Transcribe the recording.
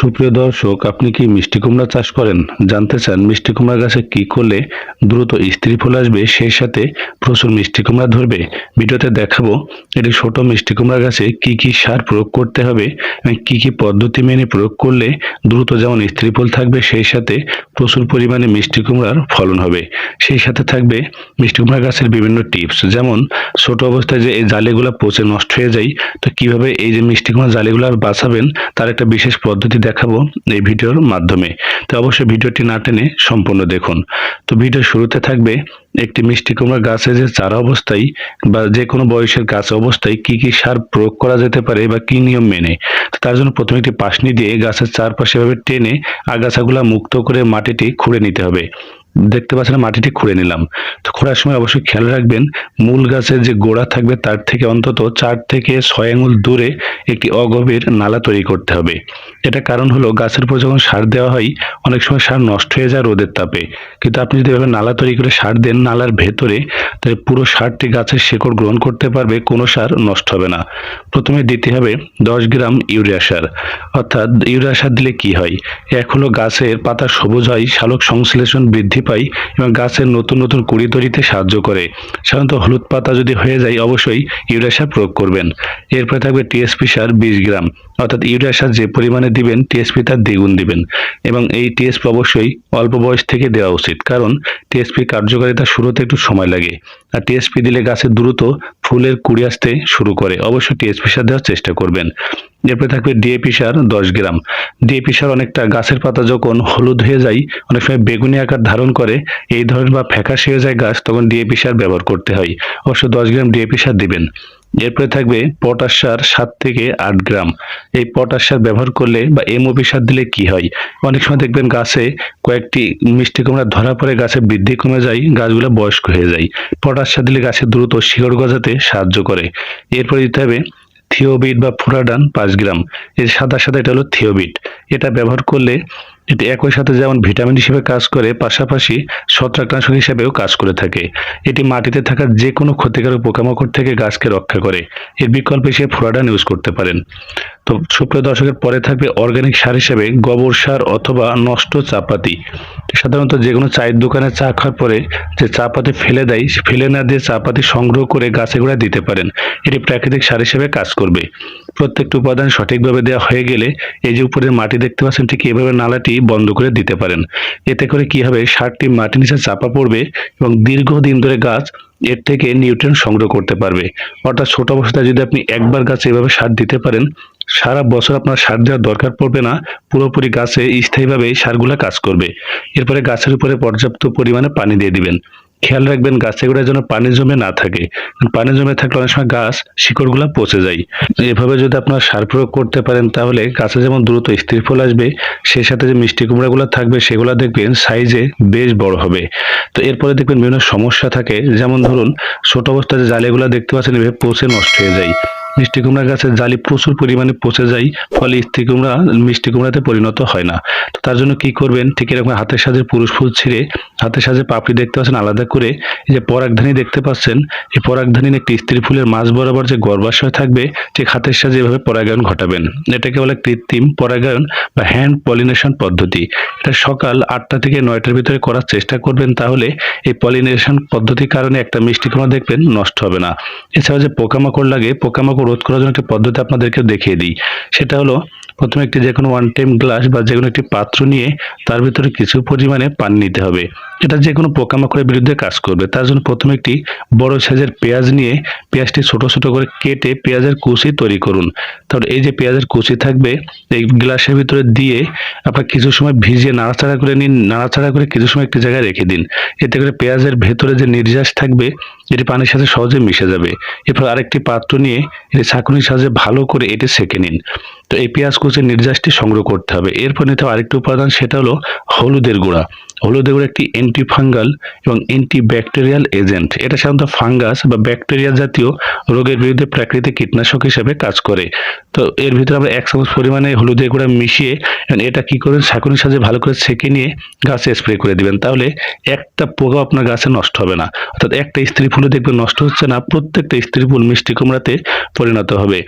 সুপ্রিয় দর্শক, আপনি কি মিষ্টি কুমড়া চাষ করেন? জানতে চান মিষ্টি কুমড়া গাছে কি করলে দ্রুত স্ত্রী ফুল আসবে, সেই সাথে প্রচুর মিষ্টি কুমড়া ধরবে? ভিডিওতে দেখাবো এটি ছোট মিষ্টি কুমড়া গাছে কি কি সার প্রয়োগ করতে হবে এবং কি কি পদ্ধতি মেনে প্রয়োগ করলে দ্রুত যেমন স্ত্রী ফুল থাকবে, সেই সাথে প্রচুর পরিমাণে মিষ্টি কুমড়ার ফলন হবে। সেই সাথে থাকবে মিষ্টি কুমড়া গাছের বিভিন্ন টিপস, যেমন ছোট অবস্থায় যে এই জালিগুলো পচে নষ্ট হয়ে যায়, তো কিভাবে এই যে মিষ্টি কুমড়া জালিগুলো বাঁচাবেন তার একটা বিশেষ পদ্ধতি দেখাবো এই ভিডিওর মাধ্যমে। তো অবশ্যই ভিডিওটি না টেনে সম্পূর্ণ দেখুন। তো ভিডিও শুরুতে থাকবে একটি মিষ্টি কুমড়া গাছে যে চারা অবস্থায় বা যে কোনো বয়সের গাছ অবস্থায় কি কি সার প্রয়োগ করা যেতে পারে বা কি নিয়ম মেনে। তো তার জন্য প্রথমে একটি পাশনি দিয়ে গাছের চারপাশে ভাবে টেনে আগাছাগুলা মুক্ত করে মাটিটি খুঁড়ে নিতে হবে। দেখতে পাচ্ছেন মাটিটি খুঁড়ে নিলাম। তো খোঁড়ার সময় অবশ্যই খেয়াল রাখবেন মূল গাছের যে গোড়া থাকবে তার থেকে অন্তত 4 থেকে 6 আঙ্গুল দূরে একটি অগভীর নালা তৈরি করতে হবে। এটা কারণ হলো গাছের উপর যখন সার দেওয়া হয় অনেক সময় সার নষ্ট হয়ে যায় রোদের তাপে, কিন্তু আপনি যদি এভাবে নালা তৈরি করে সার দেন নালার ভেতরে, তাহলে পুরো সারটি গাছের শিকড় গ্রহণ করতে পারবে, কোনো সার নষ্ট হবে না। প্রথমে দিতে হবে 10 গ্রাম ইউরিয়া সার। অর্থাৎ ইউরিয়া সার দিলে কি হয়, এক হলো গাছের পাতা সবুজ হয়, সালোক সংশ্লেষণ বৃদ্ধি পায় এবং গাছের নতুন নতুন কুঁড়ি তৈরিতে সাহায্য করে। সাধারণত হলুদ পাতা যদি হয়ে যায় অবশ্যই ইউরিয়া সার প্রয়োগ করবেন। এরপরে থাকবে টিএসপি সার 20 গ্রাম। অর্থাৎ ইউরিয়া সার যে পরিমাণে দিবেন টিএসপি তার দ্বিগুণ দিবেন, এবং এই টিএসপি অবশ্যই অল্প বয়স থেকে দেওয়া উচিত, কারণ টিএসপি কার্যকারিতা শুরুতে একটু সময় লাগে, আর টিএসপি দিলে গাছে দ্রুত ফুলের কুঁড়ি আসতে শুরু করে। অবশ্যই টিএসপি সার দেওয়ার চেষ্টা করবেন। এরপরে থাকবে ডিএপি সার 10 গ্রাম। ডিএপি সার অনেকটা গাছের পাতা যখন হলুদ হয়ে যায়, অনেক সময় বেগুনি আকার ধারণ করে, এই ধরনের বা ফ্যাকাশে হয়ে যায় গাছ, তখন ডিএপি সার ব্যবহার করতে হয়। অবশ্য 10 গ্রাম ডিএপি সার দিবেন। এরপরে থাকবে পটাশ সার 7 থেকে 8 গ্রাম। এই পটাশ সার ব্যবহার করলে বা এমওপি সার দিলে কি হয়, অনেক সময় দেখবেন গাছে কয়েকটি মিষ্টি কুমড়া ধরা পড়ে গাছের বৃদ্ধি কমে যায়, গাছগুলো বয়স্ক হয়ে যায়। পটাশ সার দিলে গাছে দ্রুত শিকড় গজাতে সাহায্য করে। এরপরে দিতে হবে থিওবিট বা ফুরাডান 5 গ্রাম। এর সাদা সাদা এটা হলো থিওবিট। এটা ব্যবহার করলে এটি একই সাথে যেমন ভিটামিন হিসেবে কাজ করে, পাশাপাশি ছত্রাকনাশক হিসেবেও কাজ করে থাকে। এটি মাটিতে থাকা যে কোনো ক্ষতিকারক পোকামাকড় থেকে গাছকে রক্ষা করে। এর বিকল্প হিসেবে ফুরাডান ইউজ করতে পারেন। তো সুপ্রিয় দর্শকের পরে থাকবে অর্গানিক সার হিসেবে গোবর সার অথবা নষ্ট চাপাতি। সাধারণত যে কোনো চায়ের দোকানে চা খাওয়ার পরে যে চা পাতি ফেলে দেয়, ফেলে না দিয়ে চা পাতি সংগ্রহ করে গাছে গোড়ায় দিতে পারেন। এটি প্রাকৃতিক সার হিসেবে কাজ করবে। প্রত্যেকটি উপাদান সঠিকভাবে দেওয়া হয়ে গেলে এই যে উপরের মাটি দেখতে পাচ্ছেন, ঠিক এভাবে নালাটি বন্ধ করে দিতে পারেন। এতে করে কি হবে, সারটি মাটির নিচে চাপা পড়বে এবং দীর্ঘদিন ধরে গাছ এর থেকে নিউট্রিয়েন্ট সংগ্রহ করতে পারবে। অর্থাৎ ছোট অবস্থায় যদি আপনি একবার গাছে এভাবে সার দিতে পারেন, সারা বছর আপনার সার দেওয়ার দরকার পড়বে না, পুরোপুরি গাছে স্থায়ীভাবে সারগুলা কাজ করবে। এরপরে গাছের উপরে পর্যাপ্ত পরিমাণে পানি দিয়ে দিবেন। খেয়াল রাখবেন গাছে গোড়ায় যেন পানি জমে না থাকে, পানি জমে থাকলে অনেক সময় গাছ শিকড়গুলা পচে যায়। এভাবে যদি আপনারা সার প্রয়োগ করতে পারেন তাহলে গাছে যেমন দ্রুত স্ত্রী ফুল আসবে, সেই সাথে যে মিষ্টি কুমড়াগুলো থাকবে সেগুলো দেখবেন সাইজে বেশ বড় হবে। তো এরপরে দেখবেন বিভিন্ন সমস্যা থাকে, যেমন ধরুন ছোট অবস্থায় যে জালিগুলো দেখতে পাচ্ছেন এভাবে পচে নষ্ট হয়ে যায়। মিষ্টি কুমড়া গাছের জালি প্রচুর পরিমাণে পচে যায়, ফলে স্ত্রী কুমড়া মিষ্টি কুমড়াতে পরিণত হয় না। তো তার জন্য কি করবেন, ঠিক এরকম হাতের সাহায্যে পুরুষ ফুল ছিঁড়ে হাতের সাহায্যে পাপড়ি দেখতে পাচ্ছেন আলাদা করে, এই যে পরাগধানী দেখতে পাচ্ছেন, এই পরাগধানী একটি স্ত্রী ফুলের মাঝ বরাবর যে গর্ভাশয় থাকবে, ঠিক হাতের সাহায্যে এভাবে পরাগায়ন ঘটাবেন। এটাকে বলে কৃত্রিম পরাগায়ন বা হ্যান্ড পলিনেশন পদ্ধতি। এটা সকাল 8টা থেকে 9টার ভিতরে করার চেষ্টা করবেন, তাহলে এই পলিনেশন পদ্ধতির কারণে একটা মিষ্টি কুমড়া দেখবেন নষ্ট হবে না। এছাড়া যে পোকামাকড় লাগে, পোকামাকড় রোধ করার জন্য একটা পদ্ধতি আপনাদেরকে দেখিয়ে দিই। সেটা হলো প্রথমে একটি যে কোনো ওয়ান টাইম গ্লাস বা যে কোনো একটি পাত্র নিয়ে তার ভিতরে কিছু পরিমাণে পানি নিতে হবে। এটা যে কোনো পোকামাকড়ের বিরুদ্ধে কাজ করবে। তার জন্য প্রথমে একটি বড় সাইজের পেঁয়াজ নিয়ে পেঁয়াজটি ছোট ছোট করে কেটে পেঁয়াজের কুচি তৈরি করুন। তাহলে এই যে পেঁয়াজের কুচি থাকবে এই গ্লাসের ভিতরে দিয়ে আপনার কিছু সময় ভিজিয়ে নাড়াচাড়া করে নিন, নাড়াচাড়া করে কিছু সময় একটি জায়গায় রেখে দিন। এতে করে পেঁয়াজের ভেতরে যে নির্যাস থাকবে এটি পানির সাথে সহজে মিশে যাবে। এরপর আরেকটি পাত্র নিয়ে এটি ছাঁকুনির সাহায্যে ভালো করে এটি সেঁকে নিন। তো এই পেঁয়াজ কুচির নির্যাসটি সংগ্রহ করতে হবে। এরপর নিতে হবে আরেকটি উপাদান, সেটা হলো হলুদের গুঁড়া। হলুদের গুঁড়া একটি অ্যান্টিফাঙ্গাল এবং অ্যান্টিব্যাকটেরিয়াল এজেন্ট। এটা সাধারণত ফাঙ্গাস বা ব্যাকটেরিয়া জাতীয় রোগের বিরুদ্ধে প্রাকৃতিক কীটনাশক হিসেবে কাজ করে। তো এর ভিতরে আমরা 1 চামচ পরিমাণে হলুদের গুঁড়া মিশিয়ে এটা কি করবেন, ছাঁকুনির সাহায্যে ভালো করে ছেঁকে নিয়ে গাছে স্প্রে করে দিবেন। তাহলে একটা পোকা আপনার গাছে নষ্ট হবে না। অর্থাৎ একটা স্ত্রী ফুলও দেখবেন নষ্ট হচ্ছে না, প্রত্যেকটা স্ত্রী ফুল মিষ্টি কুমড়াতে পরিণত হবে।